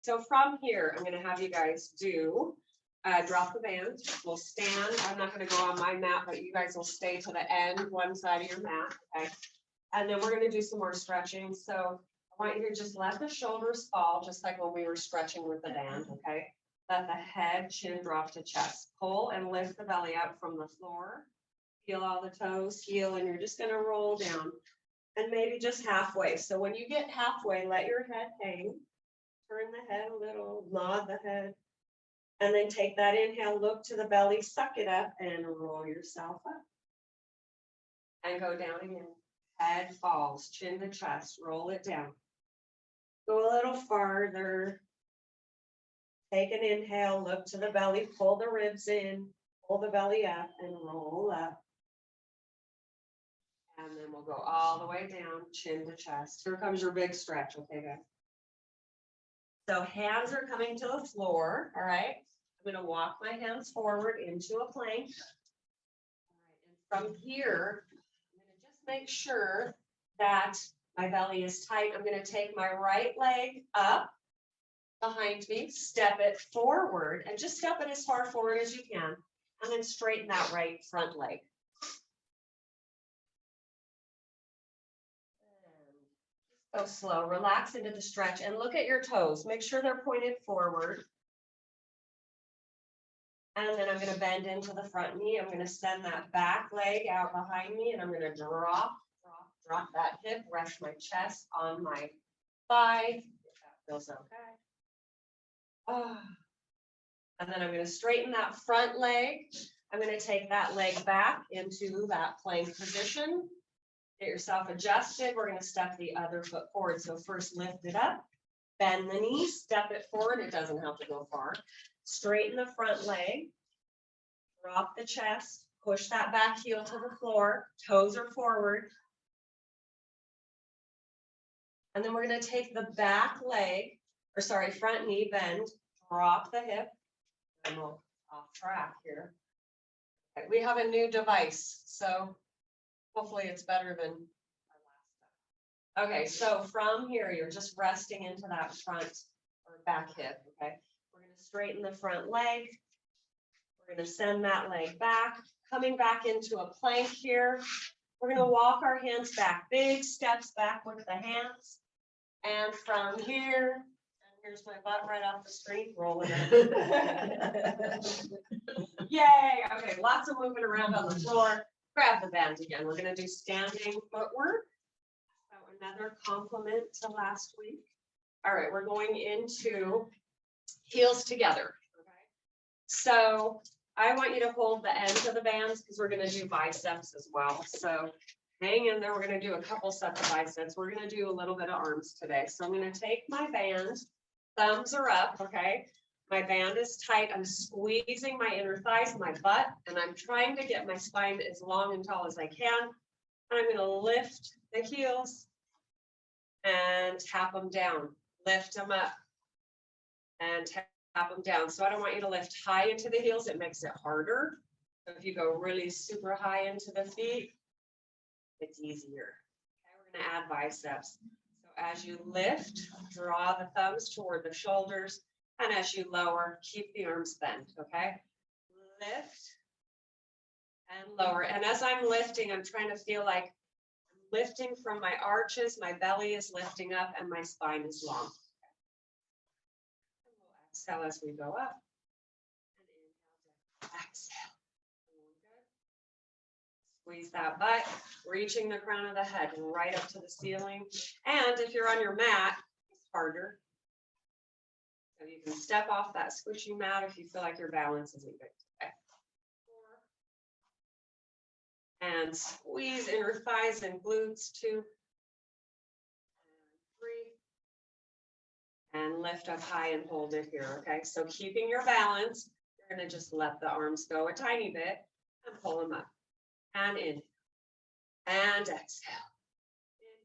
So from here, I'm going to have you guys do drop the band. We'll stand. I'm not going to go on my mat, but you guys will stay to the end, one side of your mat. Okay. And then we're going to do some more stretching. So I want you to just let the shoulders fall, just like when we were stretching with the band. Okay. Let the head, chin drop to chest. Pull and lift the belly up from the floor. Heel all the toes, heel, and you're just going to roll down. And maybe just halfway. So when you get halfway, let your head hang. Turn the head a little, nod the head. And then take that inhale, look to the belly, suck it up, and roll yourself up. And go down again. Head falls, chin to chest, roll it down. Go a little farther. Take an inhale, look to the belly, pull the ribs in, pull the belly up, and roll up. And then we'll go all the way down, chin to chest. Here comes your big stretch, okay, guys? So hands are coming to the floor, all right? I'm going to walk my hands forward into a plank. All right, and from here, I'm going to just make sure that my belly is tight. I'm going to take my right leg up behind me, step it forward, and just step it as far forward as you can, and then straighten that right front leg. Go slow, relax into the stretch, and look at your toes. Make sure they're pointed forward. And then I'm going to bend into the front knee. I'm going to send that back leg out behind me, and I'm going to drop that hip, rest my chest on my thigh. If that feels okay. And then I'm going to straighten that front leg. I'm going to take that leg back into that plank position. Get yourself adjusted. We're going to step the other foot forward. So first lift it up, bend the knee, step it forward. It doesn't have to go far. Straighten the front leg, drop the chest, push that back heel to the floor, toes are forward. And then we're going to take the back leg, front knee, bend, drop the hip, and we'll off track here. Okay, we have a new device, so hopefully it's better than our last time. Okay, so from here, you're just resting into that front or back hip, okay? We're going to straighten the front leg. We're going to send that leg back, coming back into a plank here. We're going to walk our hands back, big steps back with the hands. And from here, and here's my butt right off the screen, roll it in. Yay, okay, lots of moving around on the floor. Grab the band again. We're going to do standing footwork. So another compliment to last week. All right, we're going into heels together. Okay. So I want you to hold the ends of the bands because we're going to do biceps as well. So hang in there. We're going to do a couple sets of biceps. We're going to do a little bit of arms today. So I'm going to take my band. Thumbs are up. Okay. My band is tight. I'm squeezing my inner thighs, my butt, and I'm trying to get my spine as long and tall as I can. And I'm going to lift the heels and tap them down. Lift them up and tap them down. So I don't want you to lift high into the heels. It makes it harder. So if you go really super high into the feet, it's easier. Okay, we're going to add biceps. So as you lift, draw the thumbs toward the shoulders. And as you lower, keep the arms bent, okay? Lift and lower. And as I'm lifting, I'm trying to feel like I'm lifting from my arches, my belly is lifting up, and my spine is long. Okay. And we'll exhale as we go up. And inhale, exhale. Squeeze that butt, reaching the crown of the head right up to the ceiling. And if you're on your mat, it's harder. So you can step off that squishy mat if you feel like your balance isn't good today. 4. And squeeze inner thighs and glutes. 2. And 3. And lift up high and hold it here, okay? So keeping your balance, you're going to just let the arms go a tiny bit and pull them up. And in. And exhale.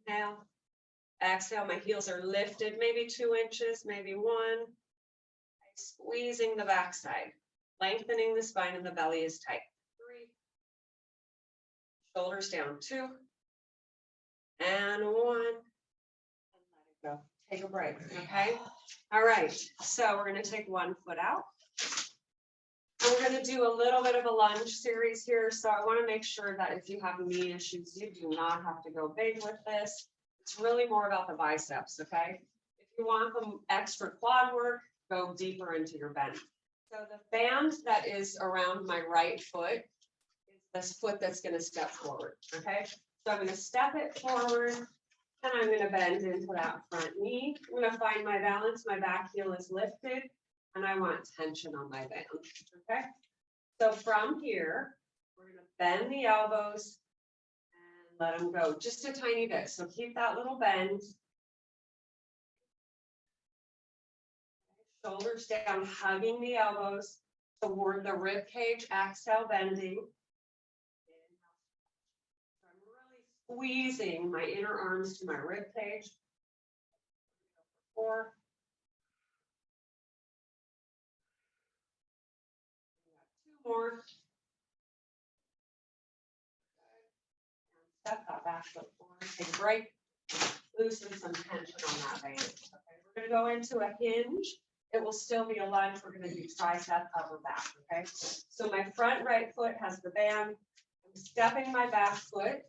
Inhale. Exhale. My heels are lifted, maybe 2 inches, maybe 1. Squeezing the backside, lengthening the spine, and the belly is tight. 3. Shoulders down. 2. And 1. And let it go. take a break, okay? All right, so we're gonna take one foot out. And we're gonna do a little bit of a lunge series here. So I wanna make sure that if you have knee issues, you do not have to go big with this. It's really more about the biceps, okay? If you want some extra quad work, go deeper into your bend. So the band that is around my right foot is this foot that's gonna step forward, okay? So I'm gonna step it forward and I'm gonna bend into that front knee. I'm gonna find my balance, my back heel is lifted and I want tension on my band, okay? So from here, we're gonna bend the elbows and let them go just a tiny bit. So keep that little bend. Shoulders down, hugging the elbows toward the rib cage, exhale, bending. So I'm really squeezing my inner arms to my rib cage. 4. Two more. Step that back foot forward, take a break, loosen some tension on that band. Okay, we're gonna go into a hinge. It will still be a lunge. We're gonna do tricep, upper back, okay? So my front right foot has the band. I'm stepping my back foot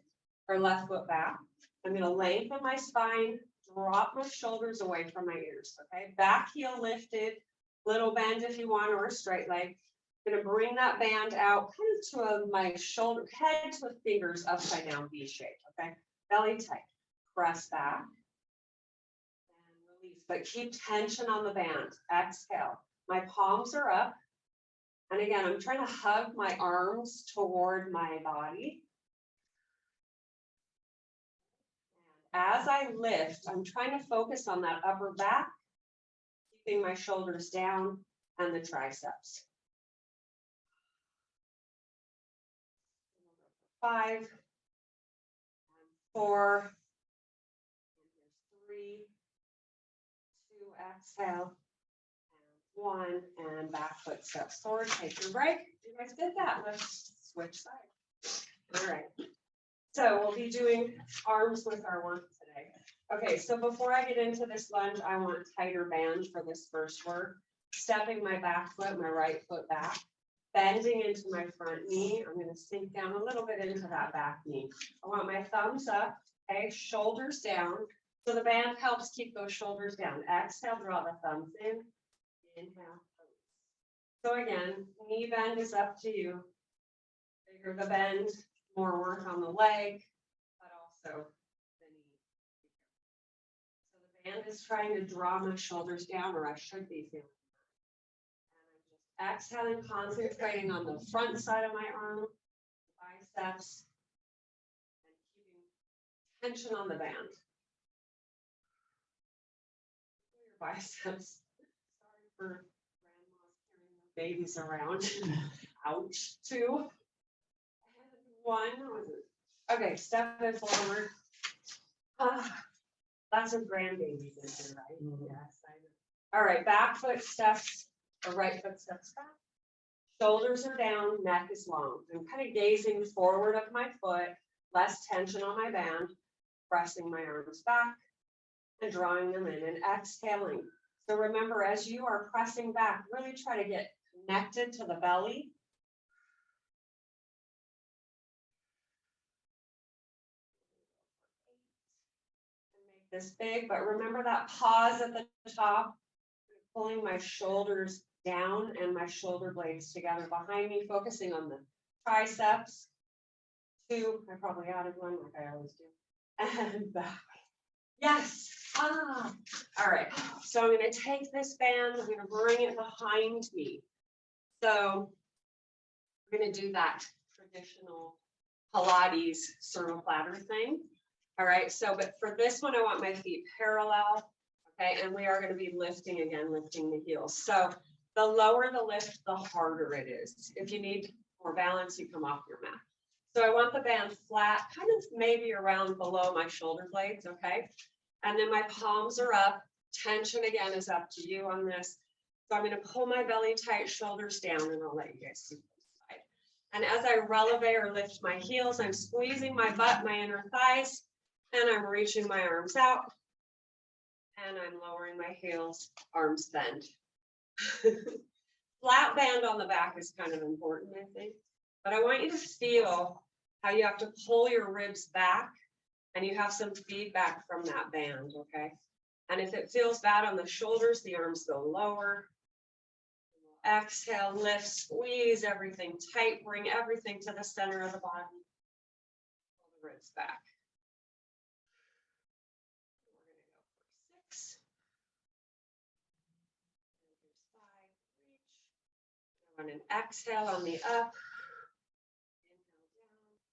or left foot back. I'm gonna lengthen my spine, drop my shoulders away from my ears, okay? Back heel lifted, little bend if you want, or a straight leg. I'm gonna bring that band out kind of to my shoulder, head to fingers upside down V shape, okay? Belly tight, press back. But keep tension on the band. Exhale. My palms are up. And again, I'm trying to hug my arms toward my body. And as I lift, I'm trying to focus on that upper back, keeping my shoulders down and the triceps. 5, 4, 3, 2, exhale, and 1, and back foot steps forward. Take your break. You guys did that. Let's switch sides. All right. So we'll be doing arms with our one today. Okay, so before I get into this lunge, I want tighter band for this first work. Stepping my back foot, my right foot back, bending into my front knee. I'm going to sink down a little bit into that back knee. I want my thumbs up, okay, shoulders down. So the band helps keep those shoulders down. Exhale, draw the thumbs in. Inhale. So again, knee bend is up to you. Bigger the bend, more work on the leg, but also the knee. So the band is trying to draw my shoulders down, or I should be feeling that. And I'm just exhaling, concentrating on the front side of my arm, biceps, and keeping tension on the band. Your biceps. Sorry for grandma's carrying the babies around. Ouch. 2. 1. Okay, step it forward. Lots of grandbabies in here, right? Mm-hmm. Yes, I know. All right, back foot steps, or right foot steps back. Shoulders are down, neck is long. I'm kind of gazing forward of my foot, less tension on my band, pressing my arms back and drawing them in and exhaling. So remember, as you are pressing back, really try to get connected to the belly. This big, but remember that pause at the top, pulling my shoulders down and my shoulder blades together behind me, focusing on the triceps. 2, I probably added 1 like I always do, and back. Yes. All right, so I'm going to take this band, I'm going to bring it behind me. So we're going to do that traditional Pilates serval platter thing. All right, so, but for this one, I want my feet parallel, okay, and we are going to be lifting again, lifting the heels. So the lower the lift, the harder it is. If you need more balance, you come off your mat. So I want the band flat, kind of maybe around below my shoulder blades, okay? And then my palms are up. Tension again is up to you on this. So I'm going to pull my belly tight, shoulders down, and I'll let you guys see this side. And as I releve or lift my heels, I'm squeezing my butt, my inner thighs. And I'm reaching my arms out And I'm lowering my heels, arms bend. Flat band on the back is kind of important, I think. But I want you to feel how you have to pull your ribs back and you have some feedback from that band, okay? And if it feels bad on the shoulders, the arms go lower. Exhale, lift, squeeze everything tight, bring everything to the center of the body. Pull the ribs back. We're going to go for 6. And here's 5, reach. On an exhale on the up. Inhale down.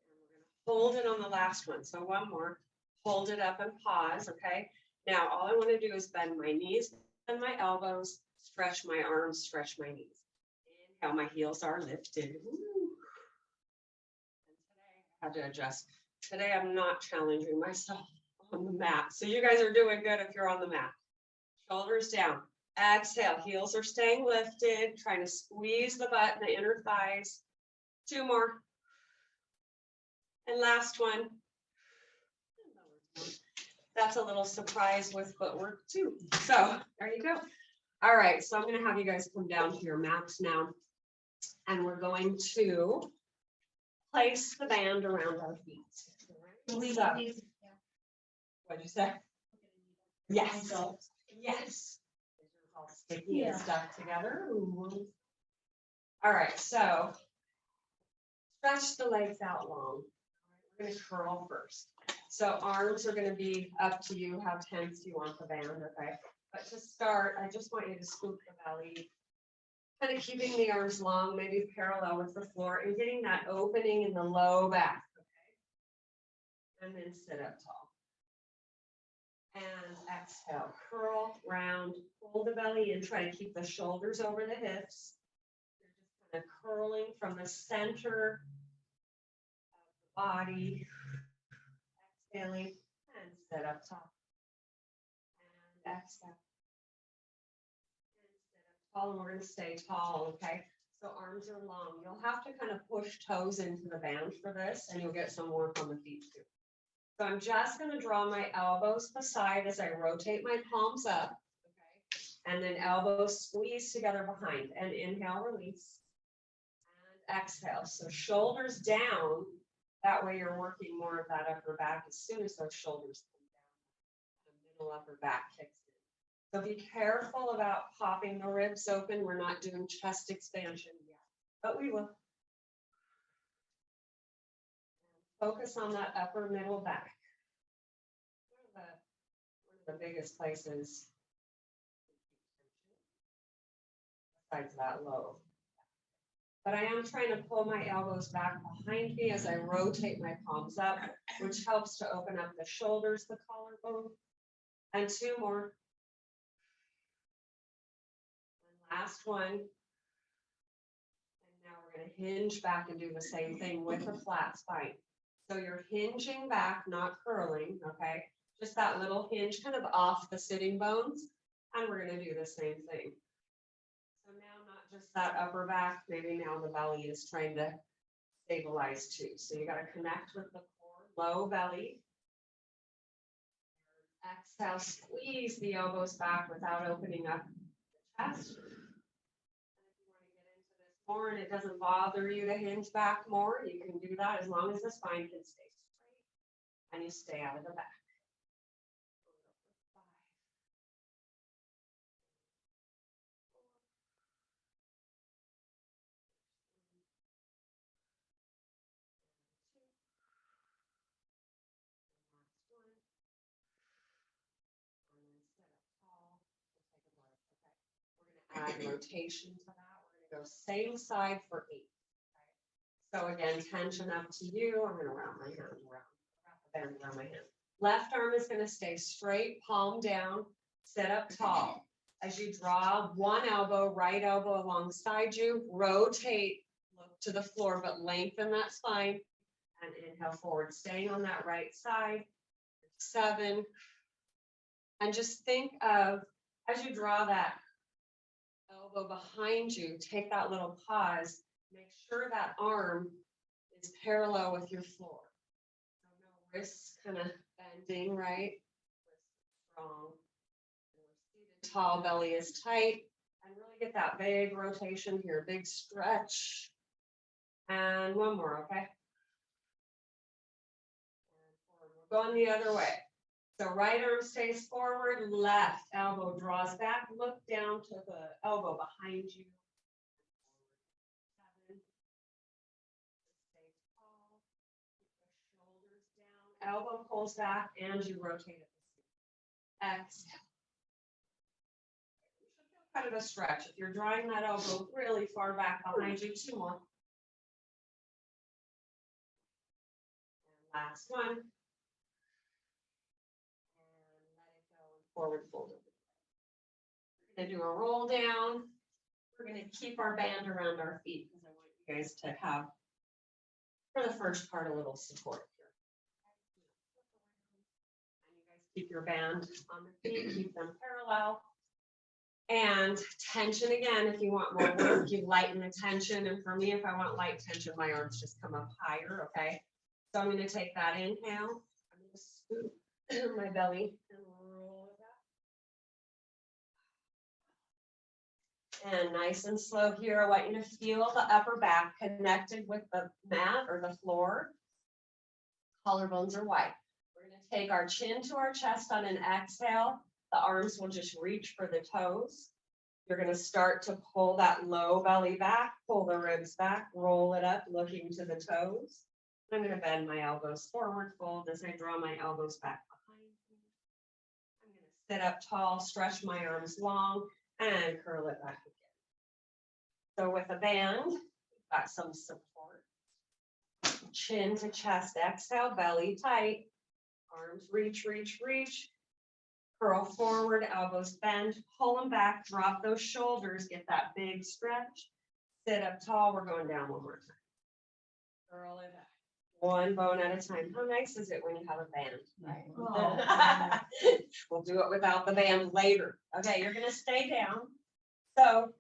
And we're going to hold it on the last one. So one more. Hold it up and pause, okay? Now, all I want to do is bend my knees, bend my elbows, stretch my arms, stretch my knees. Inhale, my heels are lifted. Woo. And today, I had to adjust. Today, I'm not challenging myself on the mat. So you guys are doing good if you're on the mat. Shoulders down. Exhale, heels are staying lifted, trying to squeeze the butt and the inner thighs. 2 more. And last one. That's a little surprise with footwork too. So there you go. All right, so I'm going to have you guys come down to your mats now, and we're going to place the band around our feet. So, what'd you say? Yes. Yes. All sticky and stuck together. Ooh. All right, so stretch the legs out long. We're going to curl first. So arms are going to be up to you how tense you want the band, okay? But to start, I just want you to scoop the belly, kind of keeping the arms long, maybe parallel with the floor, and getting that opening in the low back, okay? And then sit up tall. And exhale, curl, round, pull the belly in, try to keep the shoulders over the hips. You're just kind of curling from the center of the body. Exhaling and sit up top. And exhale. And sit up tall, and we're going to stay tall, okay? So arms are long. You'll have to kind of push toes into the band for this, and you'll get some work on the feet too. So I'm just going to draw my elbows aside as I rotate my palms up, okay? And then elbows squeeze together behind, and inhale, release. And exhale. So shoulders down. That way you're working more of that upper back as soon as those shoulders come down. The middle upper back kicks in. So be careful about popping the ribs open. We're not doing chest expansion yet, but we will. Focus on that upper middle back. One of the biggest places besides that low. But I am trying to pull my elbows back behind me as I rotate my palms up, which helps to open up the shoulders, the collarbone. And 2 more. And last one. And now we're going to hinge back and do the same thing with a flat spine. So you're hinging back, not curling, okay? Just that little hinge kind of off the sitting bones. And we're going to do the same thing. So now not just that upper back, maybe now the belly is trying to stabilize too. So you got to connect with the core, low belly. Exhale, squeeze the elbows back without opening up the chest. And if you want to get into this more and it doesn't bother you to hinge back more, you can do that as long as the spine can stay straight and you stay out of the back. Add rotation to that. We're going to go same side for 8. Okay? So again, tension up to you. I'm going to wrap my hand around, wrap the band around my hand. Left arm is going to stay straight, palm down, sit up tall. As you draw one elbow, right elbow alongside you, rotate, look to the floor, but lengthen that spine and inhale forward, staying on that right side. 7. And just think of, as you draw that elbow behind you, take that little pause, make sure that arm is is parallel with your floor. So no wrists kind of bending, right? Strong. Seated tall, belly is tight. And really get that big rotation here, big stretch. And one more, okay? We're going the other way. So right arm stays forward, left elbow draws back. Look down to the elbow behind you. Stay tall. Keep the shoulders down. Elbow pulls back and you rotate it. Exhale. You should feel kind of a stretch. If you're drawing that elbow really far back behind you, two more. And last one. Forward fold. We're going to do a roll down. We're going to keep our band around our feet because I want you guys to have, for the first part, a little support here. And you guys keep your band on the feet, keep them parallel. And tension again, if you want more work, you lighten the tension. And for me, if I want light tension, my arms just come up higher, okay? So I'm going to take that inhale. I'm going to scoop my belly and roll it up. And nice and slow here, I want you to feel the upper back connected with the mat or the floor. Collarbones are wide. We're going to take our chin to our chest on an exhale. The arms will just reach for the toes. You're going to start to pull that low belly back, pull the ribs back, roll it up, looking to the toes. I'm going to bend my elbows forward, fold as I draw my elbows back behind me. I'm going to sit up tall, stretch my arms long, and curl it back again. So with a band, we've got some support. Chin to chest, exhale, belly tight. Arms reach, reach, reach. Curl forward, elbows bend, pull them back, drop those shoulders, get that big stretch. Sit up tall, we're going down one more time. Curl it back. One bone at a time. How nice is it when you have a band? Right. Oh. We'll do it without the band later. Okay, you're going to stay down. So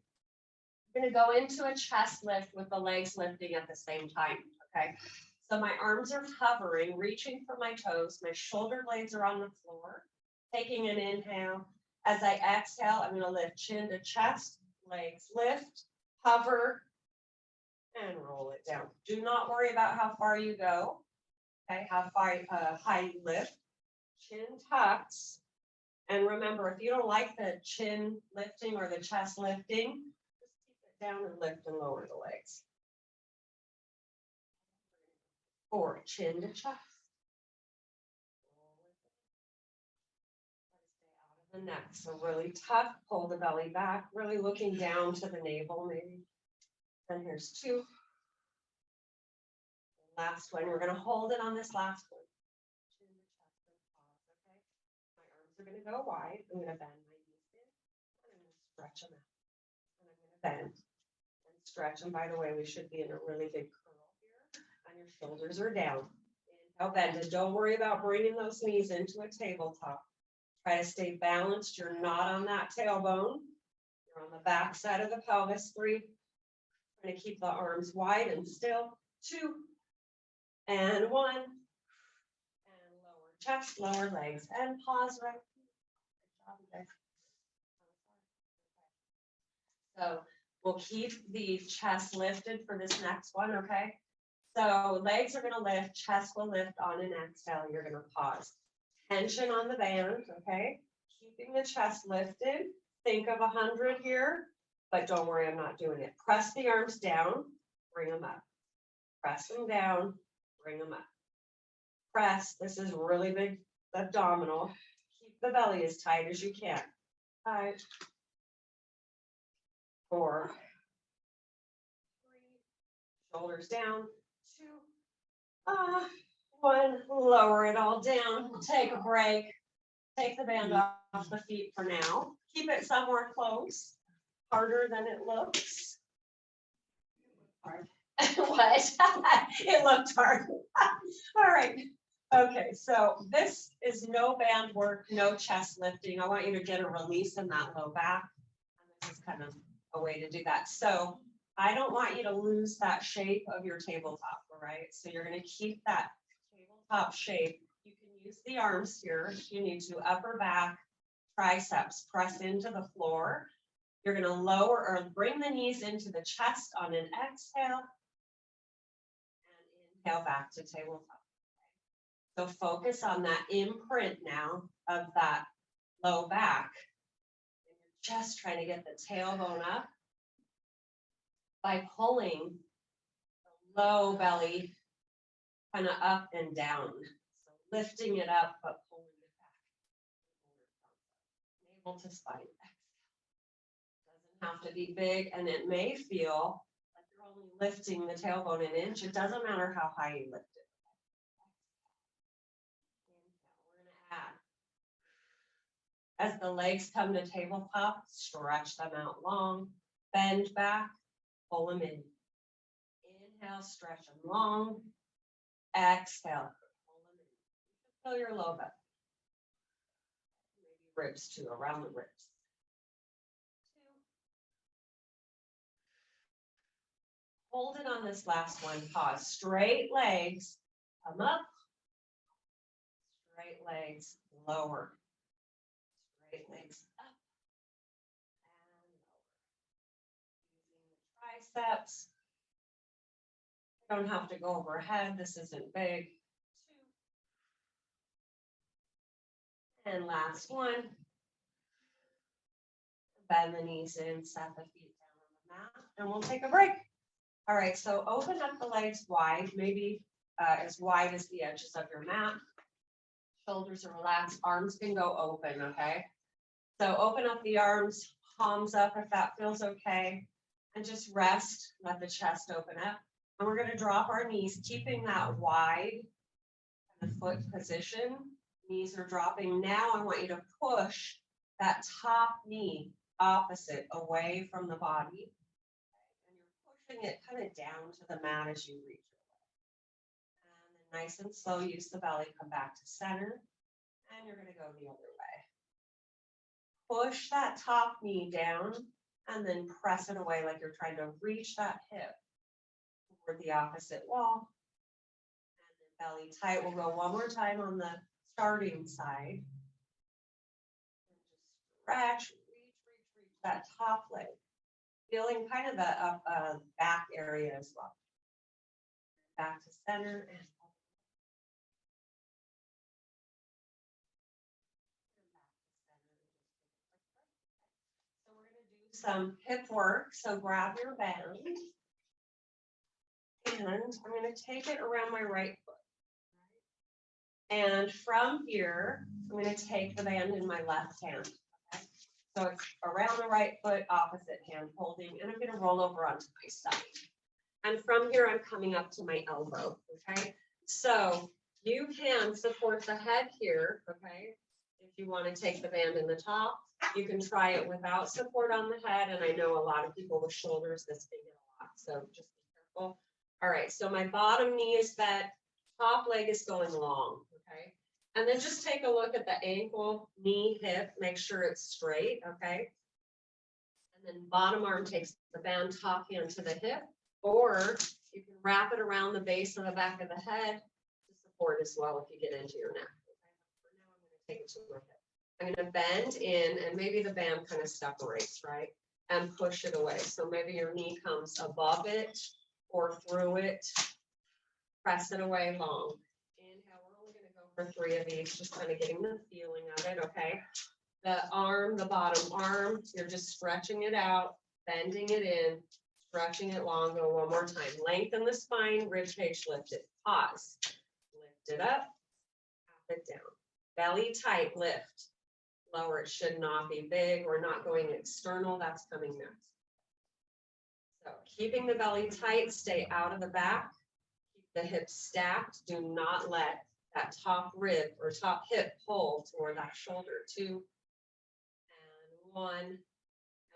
you're going to go into a chest lift with the legs lifting at the same time. Okay, so my arms are hovering, reaching for my toes. My shoulder blades are on the floor. Taking an inhale. As I exhale, I'm going to lift chin to chest, legs lift, hover, and roll it down. Do not worry about how far you go. Okay, how far high you lift. Chin tucks. And remember, if you don't like the chin lifting or the chest lifting, just keep it down and lift and lower the legs. 4, chin to chest. The neck, so really tough, pull the belly back, really looking down to the navel maybe. And here's 2. Last one, we're going to hold it on this last one. Chin to chest and pause, okay? My arms are going to go wide. I'm going to bend my knees in, and I'm going to stretch them out. And I'm going to bend and stretch. And by the way, we should be in a really big curl here, and your shoulders are down. Inhale, bend, and don't worry about bringing those knees into a tabletop. Try to stay balanced. You're not on that tailbone. You're on the back side of the pelvis. 3. Trying to keep the arms wide and still. 2. And 1. And lower chest, lower legs. And pause right. Good job, guys. So we'll keep the chest lifted for this next one, okay? So legs are going to lift. Chest will lift on an exhale. You're going to pause. Tension on the band, okay? Keeping the chest lifted. Think of 100 here, but don't worry, I'm not doing it. Press the arms down, bring them up. Press them down, bring them up. Press, this is really big abdominal. Keep the belly as tight as you can. 5, 4, 3, shoulders down, 2, 1, lower it all down, take a break, take the band off the feet for now. Keep it somewhere close, harder than it looks. Hard. What? It looked hard. All right. Okay, so this is no band work, no chest lifting. I want you to get a release in that low back. And this is kind of a way to do that. So I don't want you to lose that shape of your tabletop, all right? So you're gonna keep that tabletop shape. You can use the arms here. You need to upper back, triceps, press into the floor. You're gonna lower or bring the knees into the chest on an exhale. And inhale back to tabletop. So focus on that imprint now of that low back. And you're just trying to get the tailbone up by pulling the low belly kind of up and down. So lifting it up, but pulling it back. Navel to spine. Doesn't have to be big, and it may feel like you're only lifting the tailbone an inch. It doesn't matter how high you lift it. We're going to add. As the legs come to tabletop, stretch them out long, bend back, pull them in. Inhale, stretch them long. Exhale, pull them in. Feel your low back. Maybe ribs too, around the ribs. Hold it on this last one. Pause. Straight legs, come up. Straight legs, lower. Straight legs up and lower. Using the triceps. You don't have to go overhead. This isn't big. 2. And last one. Bend the knees in, set the feet down on the mat, and we'll take a break. All right, so open up the legs wide, maybe as wide as the edges of your mat. Shoulders are relaxed, arms can go open, okay? So open up the arms, palms up if that feels okay, and just rest, let the chest open up. And we're gonna drop our knees, keeping that wide kind of foot position. Knees are dropping. Now I want you to push that top knee opposite away from the body. And you're pushing it kind of down to the mat as you reach your leg. And then nice and slow, use the belly, come back to center. And you're going to go the other way. Push that top knee down and then press it away like you're trying to reach that hip toward the opposite wall. And then belly tight. We'll go one more time on the starting side. And just stretch, reach that top leg. Feeling kind of the back area as well. Back to center and some hip work, so grab your band, and I'm going to take it around my right foot. And from here, I'm going to take the band in my left hand. Okay? So it's around the right foot, opposite hand holding, and I'm going to roll over onto my side. And from here, I'm coming up to my elbow, okay? So you can support the head here, okay? If you want to take the band in the top. You can try it without support on the head, and I know a lot of people with shoulders, this can get a lot, so just be careful. All right, so my bottom knee is bent, top leg is going long, okay? And then just take a look at the ankle, knee, hip, make sure it's straight, okay? And then bottom arm takes the band, top hand to the hip, or you can wrap it around the base of the back of the head to support as well if you get into your neck. Okay? For now, I'm going to take it to my hip. I'm going to bend in, and maybe the band kind of separates, right? And push it away. So maybe your knee comes above it or through it. Press it away long. Inhale, we're only going to go for 3 of these, just kind of getting the feeling of it, okay? The arm, the bottom arm, you're just stretching it out, bending it in, stretching it long. Go one more time. Lengthen the spine, rib cage lifted. Pause. Lift it up, tap it down. Belly tight, lift. Lower, it should not be big. We're not going external, that's coming next. So keeping the belly tight, stay out of the back. Keep the hips stacked. Do not let that top rib or top hip pull toward that shoulder. 2 and 1,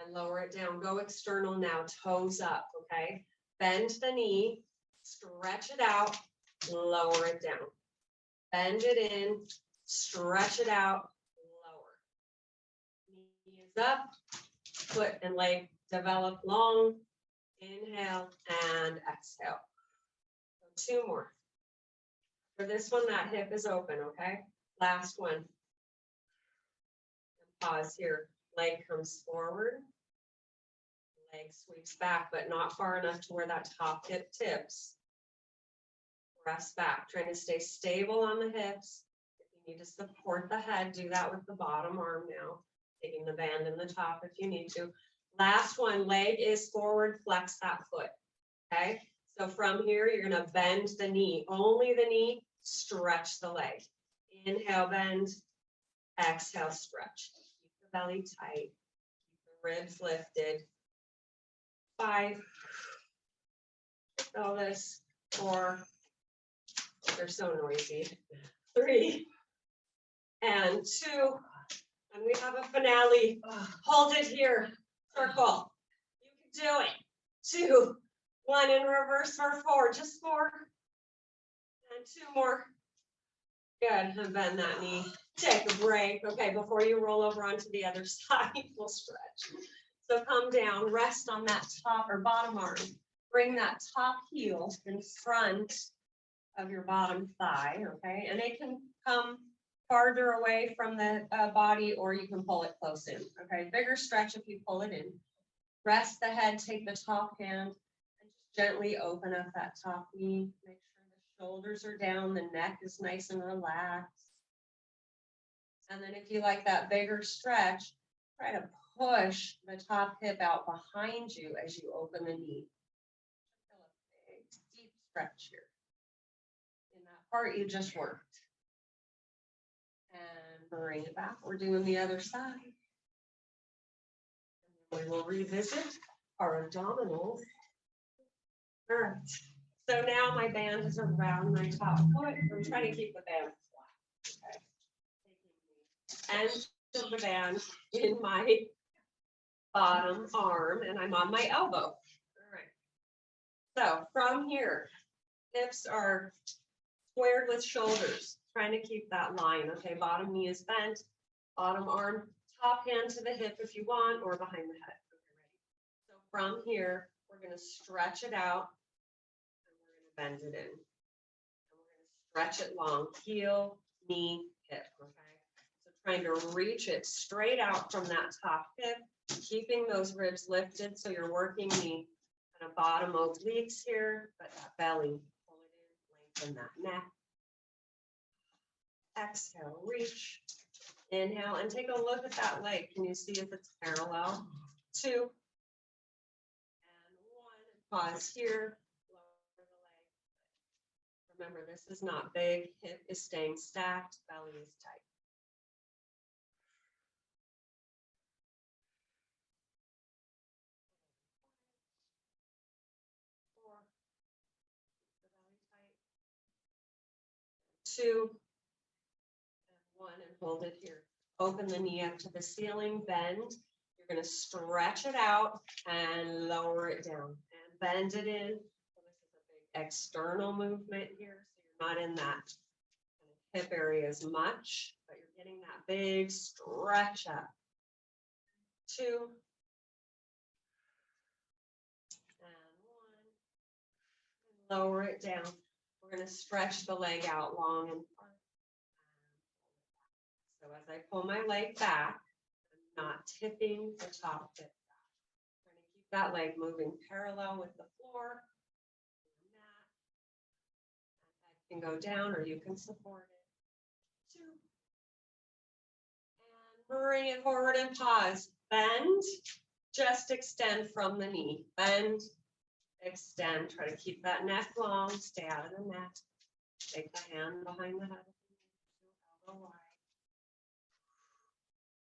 and lower it down. Go external now, toes up, okay? Bend the knee, stretch it out, lower it down. Bend it in, stretch it out, lower. Knee is up, foot and leg develop long, Inhale and exhale. So 2 more. For this one, that hip is open, okay? Last one. Pause here. Leg comes forward. Leg sweeps back, but not far enough to where that top hip tips. Press back, trying to stay stable on the hips. If you need to support the head, do that with the bottom arm now. Taking the band in the top if you need to. Last one, leg is forward, flex that foot, okay? So from here, you're gonna bend the knee, only the knee, stretch the leg. Inhale, bend, exhale, stretch. Keep the belly tight, keep the ribs lifted. 5, pelvis, 4, they're so noisy. 3, and 2, and we have a finale. Hold it here, circle. You can do it. 2, 1, in reverse for 4, just 4, and 2 more. Good, and bend that knee. Take a break. Okay, before you roll over onto the other side, we'll stretch. So come down, rest on that top or bottom arm. Bring that top heel in front of your bottom thigh, okay? And it can come farther away from the body, or you can pull it close in, okay? Bigger stretch if you pull it in. Rest the head, take the top hand, and just gently open up that top knee. Make sure the shoulders are down, the neck is nice and relaxed. And then if you like that bigger stretch, try to push the top hip out behind you as you open the knee. Feel a big, deep stretch here. In that part you just worked. And bring it back. We're doing the other side. And we will revisit our abdominals. All right. So now my band is around my top foot. I'm trying to keep the band flat. Okay. End of the band in my bottom arm, and I'm on my elbow. All right. So from here, hips are squared with shoulders, trying to keep that line. Okay, bottom knee is bent, bottom arm, top hand to the hip if you want, or behind the head. Okay, ready? So from here, we're going to stretch it out, and we're going to bend it in. And we're going to stretch it long, heel, knee, hip. Okay. So trying to reach it straight out from that top hip, keeping those ribs lifted, so you're working the kind of bottom obliques here, but that belly, pull it in, lengthen that neck. Exhale, reach. Inhale, and take a look at that leg. Can you see if it's parallel? 2, and 1. Pause here. Lower the leg. Remember, this is not big. Hip is staying stacked. Belly is tight. Two, and 1, and hold it here. Open the knee up to the ceiling, bend. You're going to stretch it out and lower it down and bend it in. So this is a big external movement here, so you're not in that kind of hip area as much, but you're getting that big stretch up. 2, and 1, and lower it down. We're going to stretch the leg out long and far. So as I pull my leg back, I'm not tipping the top hip back. I'm trying to keep that leg moving parallel with the floor. That can go down, or you can support it. 2. And bring it forward and pause. Bend, just extend from the knee. Bend, extend. Try to keep that neck long. Stay out of the neck. Take the hand behind the head. Elbow wide.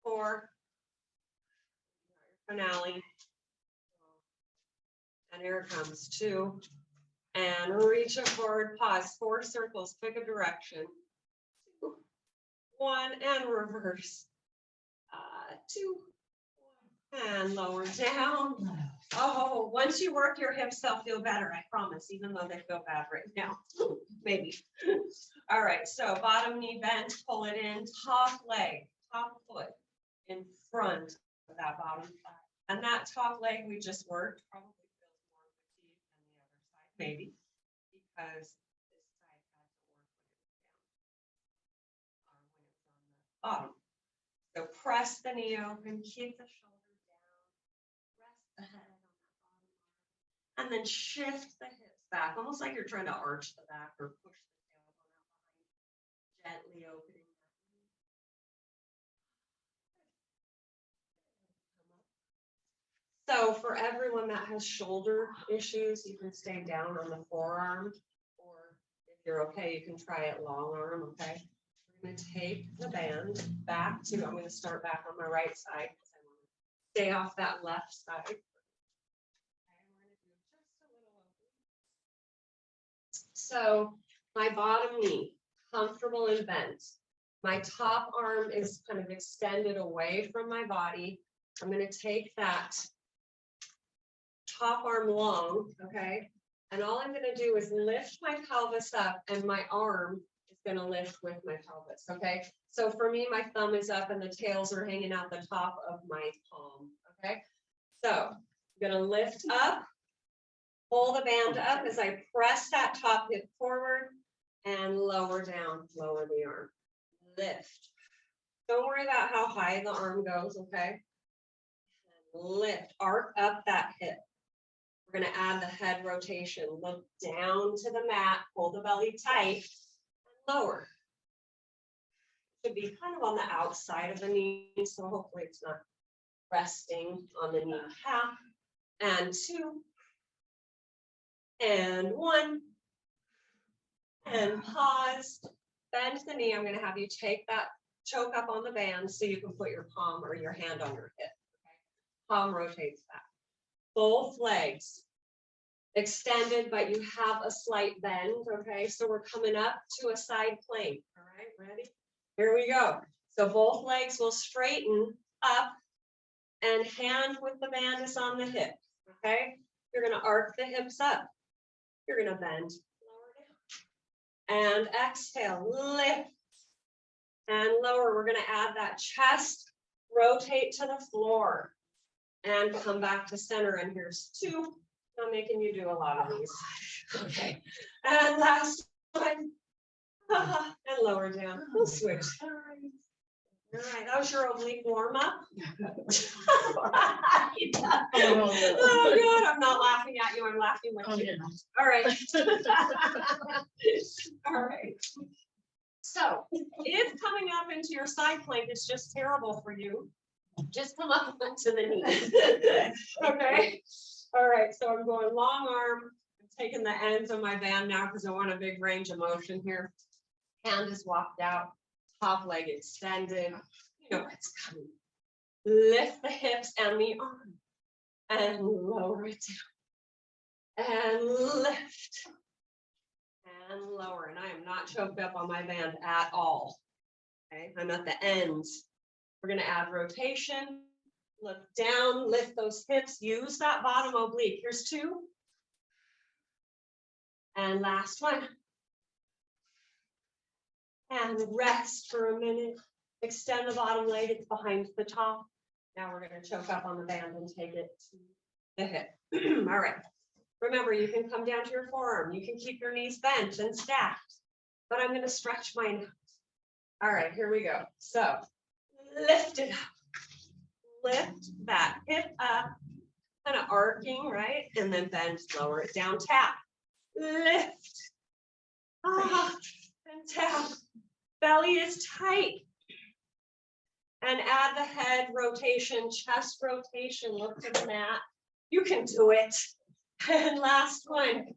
4. Finale. And here it comes. 2. And reach it forward. Pause. 4 circles. Pick a direction. 2, 1, and reverse. 2, 1, and lower down. Oh, once you work your hips, they'll feel better, I promise, even though they feel bad right now. Maybe. All right, so bottom knee bent, pull it in, top leg, top foot in front of that bottom thigh. And that top leg we just worked probably feels maybe, because this side has to work when it's down, when it's on the bottom. So press the knee open, keep the shoulder down, rest the head on the bottom arm, and then shift the hips back, almost like you're trying to arch the back or push the tailbone out behind, gently opening that knee. So for everyone that has shoulder issues, you can stay down on the forearm, or if you're okay, you can try it long arm, okay? We're gonna take the band back to, I'm gonna start back on my right side, because I want to stay off that left side. Okay, we're gonna do just a little opening. So my bottom knee, comfortable and bent. My top arm is kind of extended away from my body. I'm gonna take that top arm long, okay? And all I'm gonna do is lift my pelvis up, and my arm is gonna lift with my pelvis, okay? So for me, my thumb is up and the tails are hanging out the top of my palm, okay? So I'm gonna lift up, pull the band up as I press that top hip forward, and lower down, lower the arm, lift. Don't worry about how high the arm goes, okay? Lift, arc up that hip. We're going to add the head rotation. Look down to the mat, pull the belly tight, and lower. Should be kind of on the outside of the knee, so hopefully it's not resting on the kneecap. And 2, and 1, and pause. Bend the knee. I'm going to have you take that choke up on the band so you can put your palm or your hand on your hip. Okay? Palm rotates back. Both legs extended, but you have a slight bend, okay? So we're coming up to a side plank, all right, ready? Here we go. So both legs will straighten up, and hand with the band is on the hip, okay? You're gonna arc the hips up. You're gonna bend, lower down. And exhale, lift, and lower. We're gonna add that chest, rotate to the floor, and come back to center, and here's 2. I'm making you do a lot of these. Okay. And last one. And lower down. We'll switch. All right. That was your oblique warm up. Oh, good. I'm not laughing at you. I'm laughing with you. All right. All right. So if coming up into your side plank is just terrible for you, just come up onto the knee. Okay. All right, so I'm going long arm. I'm taking the ends of my band now because I want a big range of motion here. Hand is walked out, top leg extended. You know what's coming. Lift the hips and the arm, and lower it down. And lift. And lower. And I am not choked up on my band at all. Okay, I'm at the ends. We're going to add rotation. Look down, lift those hips, use that bottom oblique. Here's 2. And last one. And rest for a minute. Extend the bottom leg, it's behind the top. Now we're going to choke up on the band and take it to the hip. All right. Remember, you can come down to your forearm. You can keep your knees bent and stacked. But I'm going to stretch my nose. All right, here we go. So lift it up. Lift that hip up, kind of arcing, right? And then bend, lower it down, tap, lift, and tap. Belly is tight. And add the head rotation, chest rotation, look to the mat. You can do it. And last one.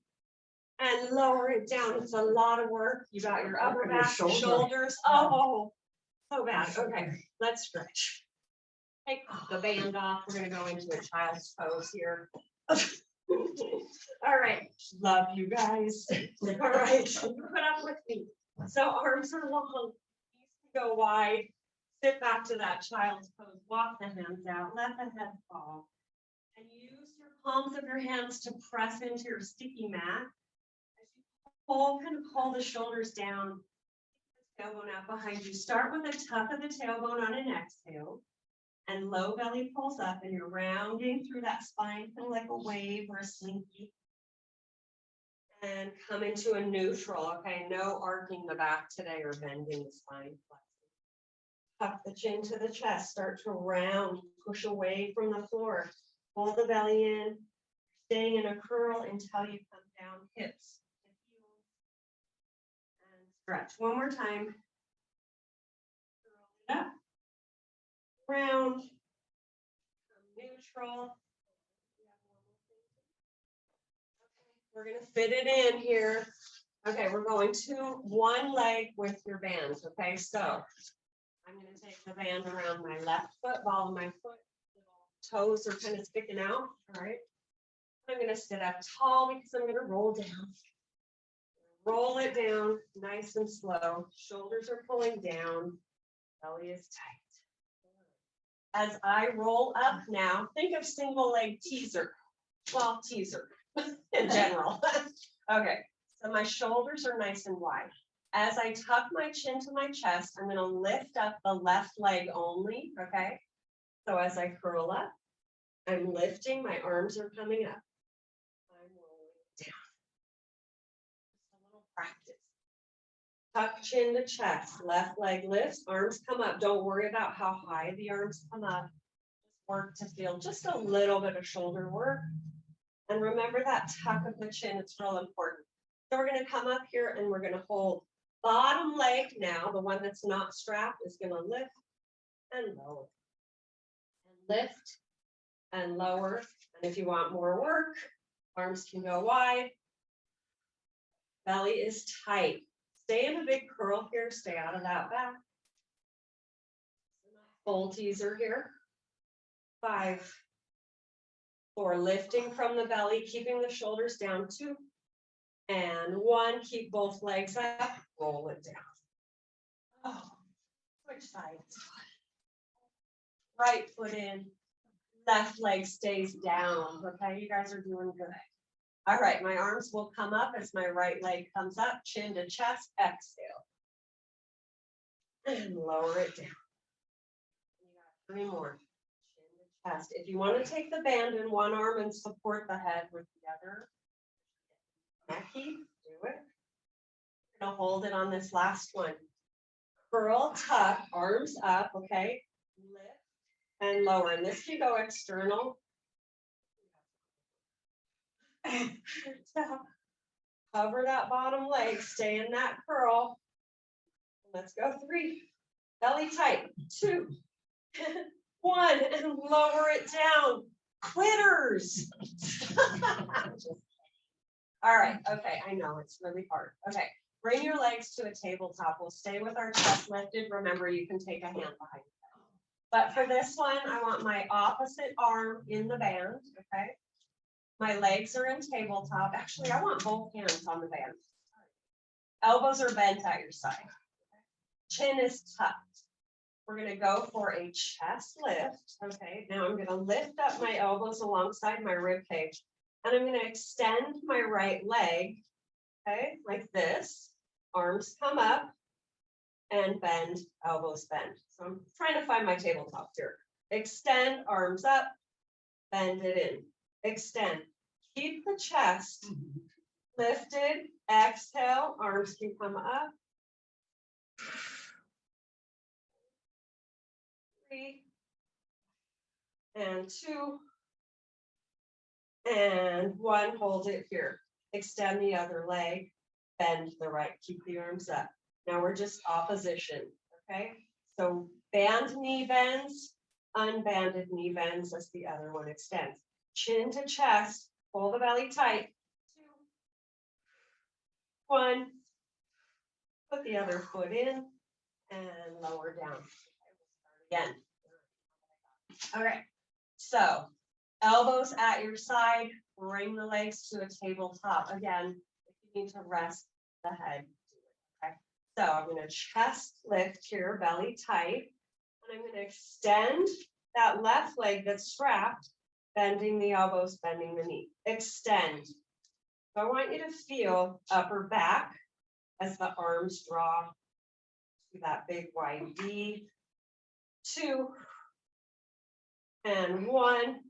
And lower it down. It's a lot of work. You got your upper back, shoulders. Oh, so bad. Okay, let's stretch. Take the band off. We're going to go into a child's pose here. All right. Love you guys. All right. Put up with me. So arms are long. Knees can go wide. Sit back to that child's pose. Walk the hands out. Let the head fall. And use your palms of your hands to press into your sticky mat. As you pull, kind of pull the shoulders down. Tailbone out behind you. Start with a tuck of the tailbone on an exhale. And low belly pulls up, and you're rounding through that spine, kind of like a wave or a slinky. And come into a neutral, okay? No arcing the back today or bending the spine. Tuck the chin to the chest, start to round, push away from the floor. Hold the belly in, staying in a curl until you come down, hips to heels. And stretch. One more time. Curl it up, round, neutral. We're gonna fit it in here. Okay, we're going to one leg with your bands, okay? So I'm gonna take the band around my left foot, ball of my foot, toes are kind of sticking out, all right? I'm gonna sit up tall because I'm gonna roll down. Roll it down, nice and slow. Shoulders are pulling down, belly is tight. As I roll up now, think of single leg teaser. Well, teaser in general. Okay, so my shoulders are nice and wide. As I tuck my chin to my chest, I'm gonna lift up the left leg only, okay? So as I curl up, I'm lifting, my arms are coming up. I'm rolling down. Just a little practice. Tuck chin to chest, left leg lifts, arms come up. Don't worry about how high the arms come up. Just work to feel just a little bit of shoulder work. And remember that tuck of the chin, it's real important. So we're gonna come up here and we're gonna hold bottom leg now, the one that's not strapped is gonna lift and lower. And lift and lower. And if you want more work, arms can go wide. Belly is tight. Stay in a big curl here, stay out of that back. Full teaser here. 5, 4, lifting from the belly, keeping the shoulders down. 2, and 1, keep both legs up, roll it down. Oh, switch sides. Right foot in, left leg stays down. Okay, you guys are doing good. All right, my arms will come up as my right leg comes up, chin to chest, exhale. And lower it down. You got 3 more. Chin to chest. If you want to take the band in one arm and support the head with the other, necky, do it. We're gonna hold it on this last one. Curl, tuck, arms up, okay? Lift and lower. And this can go external. Cover that bottom leg, stay in that curl. Let's go. 3, belly tight. 2, 1, and lower it down. Quitters. All right, okay, I know it's really hard. Okay, bring your legs to a tabletop. We'll stay with our chest lifted. Remember, you can take a hand behind your head. But for this one, I want my opposite arm in the band, okay? My legs are in tabletop. Actually, I want both hands on the band. Elbows are bent at your side. Chin is tucked. We're gonna go for a chest lift, okay? Now I'm gonna lift up my elbows alongside my rib cage, and I'm gonna extend my right leg, okay, like this. Arms come up and bend, elbows bend. So I'm trying to find my tabletop here. Extend, arms up, bend it in. Extend. Keep the chest lifted. Exhale, arms can come up. 3, and 2, and 1. Hold it here. Extend the other leg. Bend the right. Keep the arms up. Now we're just opposition. Okay. So band knee bends, unbanded knee bends as the other one extends. Chin to chest. Hold the belly tight. 2, 1. Put the other foot in and lower down. Again. All right. So elbows at your side. Bring the legs to a tabletop. Again, if you need to rest the head, do it. Okay. So I'm going to chest lift here, belly tight. And I'm going to extend that left leg that's strapped, bending the elbows, bending the knee. Extend. So I want you to feel upper back as the arms draw to that big wide V. 2, and 1.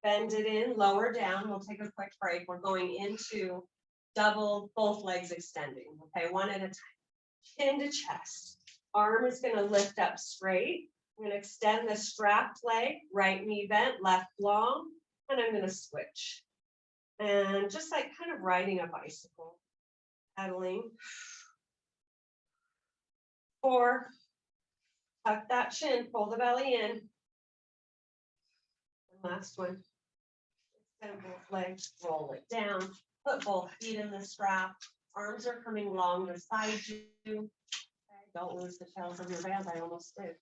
Bend it in, lower down. We'll take a quick break. We're going into double, both legs extending, okay, one at a time. Chin to chest. Arm is gonna lift up straight. I'm gonna extend the strapped leg, right knee bent, left long, and I'm gonna switch. And just like kind of riding a bicycle, pedaling. 4, tuck that chin, pull the belly in. And last one. Extend both legs, roll it down, put both feet in the strap. Arms are coming along beside you. Okay, don't lose the tails of your band, I almost did.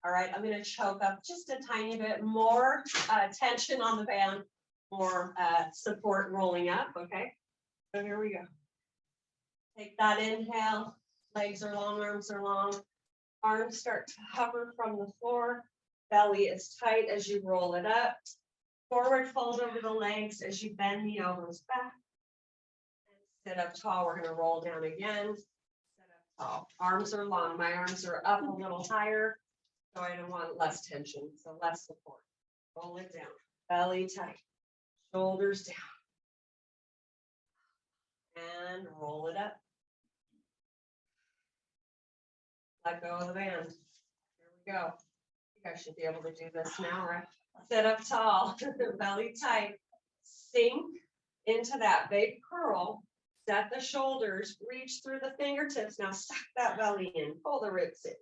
All right, I'm gonna choke up just a tiny bit more tension on the band, more support rolling up, okay? So here we go. Take that inhale, legs are long, arms are long. Arms start to hover from the floor. Belly is tight as you roll it up. Forward fold over the legs as you bend the elbows back. And sit up tall, we're gonna roll down again. Sit up tall, arms are long, my arms are up a little higher. So I don't want less tension, so less support. Roll it down, belly tight, shoulders down. And roll it up. Let go of the band. Here we go. You guys should be able to do this now, right? Sit up tall, belly tight. Sink into that big curl. Set the shoulders, reach through the fingertips. Now suck that belly in, pull the ribs in.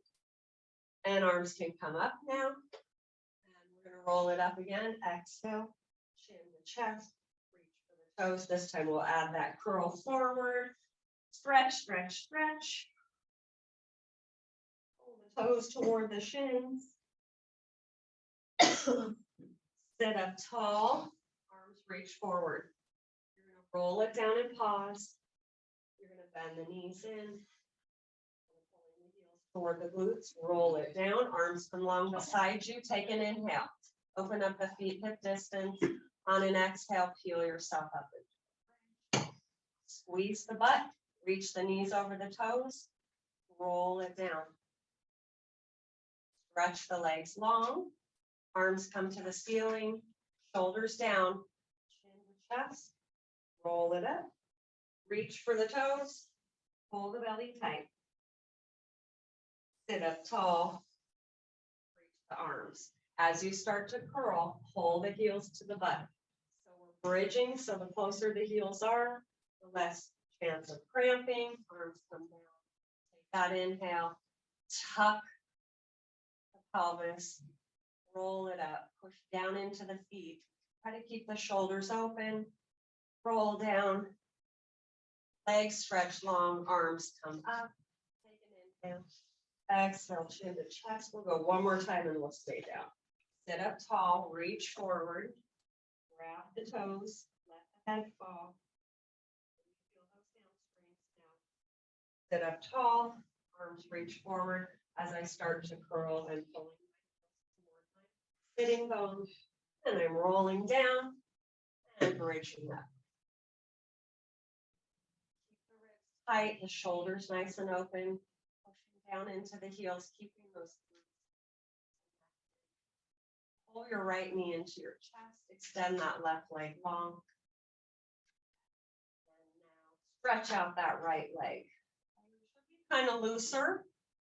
And arms can come up now. And we're gonna roll it up again. Exhale, chin to chest, reach for the toes. This time we'll add that curl forward. Stretch, stretch, stretch. Toes toward the shins. Sit up tall, arms reach forward. You're going to roll it down and pause. You're going to bend the knees in. Pulling the heels toward the glutes. Roll it down, arms come long beside you. Take an inhale. Open up the feet hip distance. On an exhale, peel yourself up. Squeeze the butt. Reach the knees over the toes. Roll it down. Stretch the legs long, arms come to the ceiling, shoulders down, chin to chest, roll it up, reach for the toes, pull the belly tight, sit up tall, reach the arms. As you start to curl, pull the heels to the butt. So we're bridging, so the closer the heels are, the less chance of cramping, arms come down. Take that inhale, tuck pelvis, roll it up, push down into the feet, try to keep the shoulders open, roll down, legs stretch long, arms come up, take an inhale, exhale, chin to chest, we'll go one more time and we'll stay down. Sit up tall, reach forward, grab the toes, let the head fall, feel those hamstrings now. Sit up tall, arms reach forward, as I start to curl and pulling my sitting bones, and I'm rolling down and bridging up. Keep the ribs tight, the shoulders nice and open, pushing down into the heels, keeping those glutes. Pull your right knee into your chest, extend that left leg long. And now stretch out that right leg. It should be kind of looser.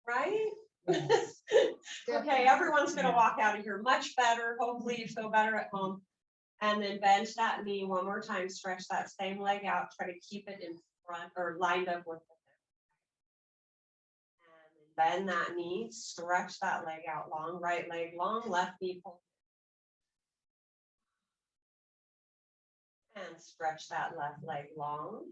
Right? Yes. Okay, everyone's going to walk out of here much better. Hopefully you feel better at home. And then bend that knee one more time. Stretch that same leg out. Try to keep it in front or lined up with the hip. And then bend that knee. Stretch that leg out long. Right leg long. Left knee pull. And stretch that left leg long.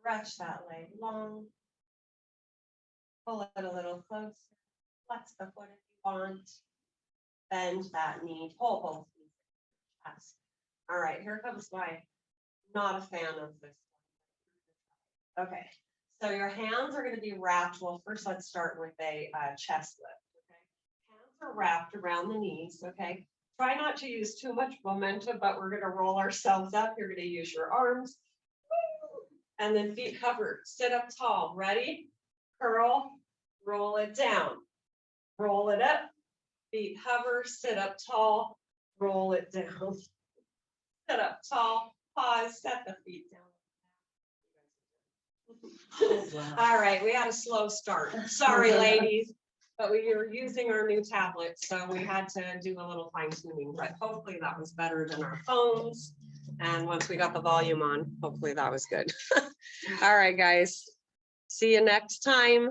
Stretch that leg long. Pull it a little closer. Flex the foot if you want. Bend that knee. Pull both knees. Chest. All right, here comes why. Not a fan of this one. Okay, so your hands are going to be wrapped. Well, first let's start with a chest lift. Okay, hands are wrapped around the knees. Okay, try not to use too much momentum, but we're going to roll ourselves up. You're going to use your arms. And then feet covered, sit up tall, ready? Curl, roll it down, roll it up, feet hover, sit up tall, roll it down. Sit up tall, pause, set the feet down. All right, we had a slow start. Sorry, ladies, but we were using our new tablet, so we had to do a little fine tuning, but hopefully that was better than our phones. And once we got the volume on, hopefully that was good. All right, guys. See you next time.